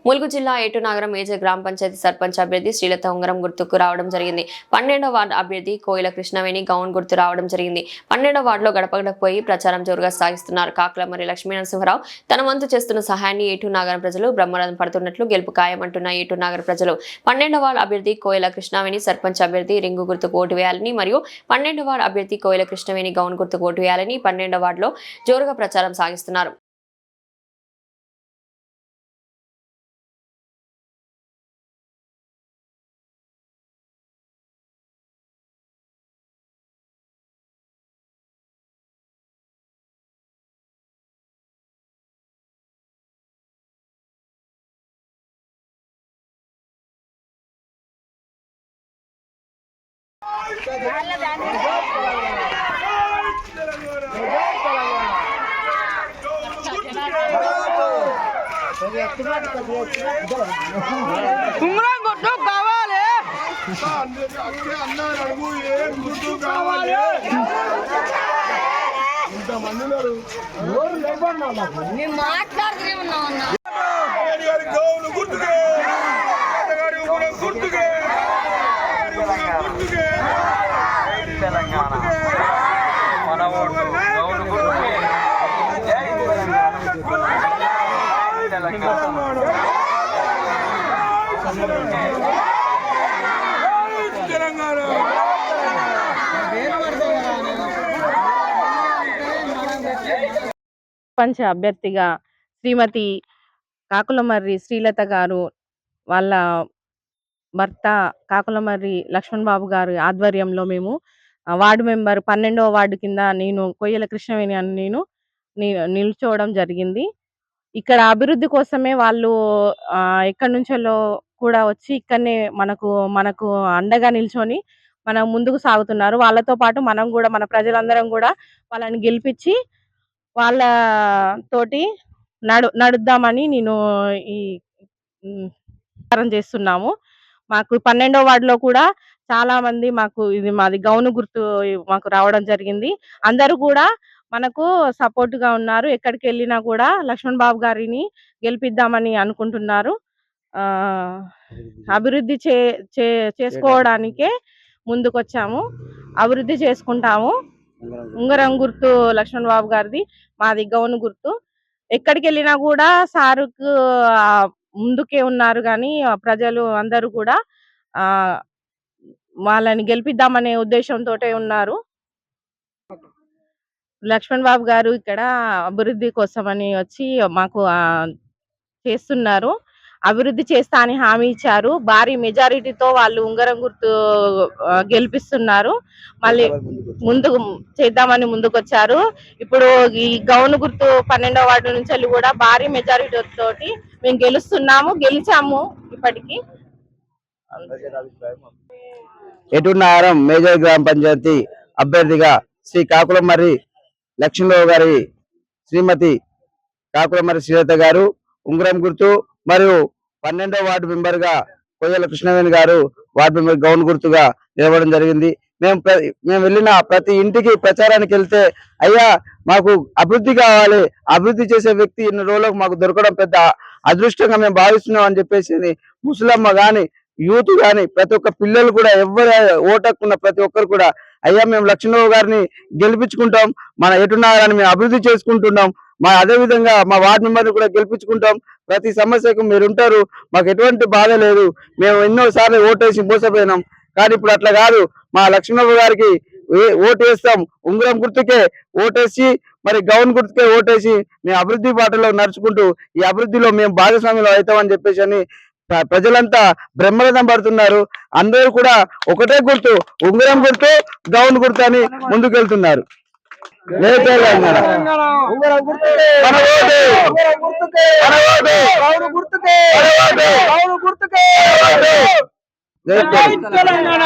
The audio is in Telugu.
ములుగు జిల్లా ఏటునాగరం మేజర్ గ్రామ పంచాయతీ సర్పంచ్ అభ్యర్థి శ్రీలత ఉంగరం గుర్తుకు రావడం జరిగింది. 12వ వార్డు అభ్యర్థి కోయిల కృష్ణవేణి గౌన్ గుర్తు రావడం జరిగింది. 12వ వార్డులో గడపగడపోయి ప్రచారం జోరుగా సాగిస్తున్నారు. కాకలమర్రి లక్ష్మీనరసింహరావు తన వంతు చేస్తున్న సహాయాన్ని ఏటునాగరం ప్రజలు బ్రహ్మరథం పడుతున్నట్లు గెలుపు ఖాయమంటున్న ఏటునాగర ప్రజలు 12వ వార్డు అభ్యర్థి కోయిల కృష్ణవేణి సర్పంచ్ అభ్యర్థి రింగు గుర్తుకు ఓటు వేయాలని మరియు 12వ వార్డు అభ్యర్థి కోయిల కృష్ణవేణి గౌన్ గుర్తుకు ఓటు వేయాలని 12వ వార్డులో జోరుగా ప్రచారం సాగిస్తున్నారు. ఉంగరం గుర్తు కావాలి. నేను మాట్లాడుతూనే ఉన్నా. పంచ అభ్యర్థిగా శ్రీమతి కాకులమర్రి శ్రీలత గారు వాళ్ళ భర్త కాకులమర్రి లక్ష్మణ్ బాబు గారి ఆధ్వర్యంలో మేము వార్డు మెంబర్ 12వ వార్డు కింద నేను కొయ్యల కృష్ణవేణి అని నేను నిల్చోవడం జరిగింది. ఇక్కడ అభివృద్ధి కోసమే వాళ్ళు ఎక్కడి నుంచో కూడా వచ్చి ఇక్కడనే మనకు అండగా నిల్చొని మనం ముందుకు సాగుతున్నారు. వాళ్ళతో పాటు మనం కూడా మన ప్రజలందరం కూడా వాళ్ళని గెలిపించి వాళ్ళ తోటి నడుద్దామని నేను ఈ చేస్తున్నాము. మాకు 12వ వార్డులో కూడా చాలా మంది ఇది మాది గౌను గుర్తు మాకు రావడం జరిగింది. అందరూ కూడా మనకు సపోర్ట్ గా ఉన్నారు. ఎక్కడికి వెళ్ళినా కూడా లక్ష్మణ్ బాబు గారిని గెలిపిద్దామని అనుకుంటున్నారు. అభివృద్ధి చేసుకోవడానికే ముందుకొచ్చాము. అభివృద్ధి చేసుకుంటాము. ఉంగరం గుర్తు లక్ష్మణ్ బాబు గారిది, మాది గౌను గుర్తు. ఎక్కడికి వెళ్ళినా కూడా సారుకు ముందుకే ఉన్నారు కానీ ప్రజలు అందరూ కూడా వాళ్ళని గెలిపిద్దామనే ఉద్దేశంతో ఉన్నారు. లక్ష్మణ్ బాబు గారు ఇక్కడ అభివృద్ధి కోసమని వచ్చి మాకు చేస్తున్నారు. అభివృద్ధి చేస్తా అని హామీ ఇచ్చారు. భారీ మెజారిటీతో వాళ్ళు ఉంగరం గుర్తు గెలిపిస్తున్నారు. మళ్ళీ ముందుకు చేద్దామని ముందుకొచ్చారు. ఇప్పుడు ఈ గౌను గుర్తు 12వ వార్డు నుంచి వెళ్ళి కూడా భారీ మెజారిటీ తోటి మేము గెలిచాము. ఇప్పటికి ఏటునాగరం మేజర్ గ్రామ పంచాయతీ అభ్యర్థిగా శ్రీ కాకులమర్రి లక్ష్మణరావు గారి శ్రీమతి కాకులమర్రి శ్రీలత గారు ఉంగరం గుర్తు మరియు 12వ వార్డు మెంబర్ గా కొయ్యల కృష్ణవేణి గారు వార్డు మెంబర్ గౌన్ గుర్తుగా నిలవడం జరిగింది. మేము వెళ్ళిన ప్రతి ఇంటికి ప్రచారానికి వెళ్తే అయ్యా మాకు అభివృద్ధి కావాలి, అభివృద్ధి చేసే వ్యక్తి ఇన్ని రోజులకు మాకు దొరకడం పెద్ద అదృష్టంగా మేము భావిస్తున్నాం అని చెప్పేసి ముసలమ్మ గాని యూత్ గాని ప్రతి ఒక్క పిల్లలు కూడా ఎవరు ఓటక్కున్న ప్రతి ఒక్కరు కూడా అయ్యా మేము లక్ష్మణరావు గారిని గెలిపించుకుంటాం, మన ఏటునాగరాన్ని మేము అభివృద్ధి చేసుకుంటున్నాం, అదే విధంగా మా వార్డు మెంబర్ని కూడా గెలిపించుకుంటాం, ప్రతి సమస్యకు మీరు ఉంటారు, మాకు ఎటువంటి బాధ లేదు, మేము ఎన్నోసార్లు ఓటేసి మోసపోయినాం, కానీ ఇప్పుడు అట్లా కాదు, మా లక్ష్మణరావు గారికి ఓటు వేస్తాం, ఉంగరం గుర్తుకే ఓటేసి మరి గౌన్ గుర్తుకే ఓటేసి మేము అభివృద్ధి బాటలో నడుచుకుంటూ ఈ అభివృద్ధిలో మేము భాగస్వామ్యం అవుతామని చెప్పేసి అని ప్రజలంతా బ్రహ్మరథం పడుతున్నారు. అందరూ కూడా ఒకటే గుర్తు ఉంగరం గుర్తు గౌన్ గుర్తు అని ముందుకెళ్తున్నారు. తెలంగాణ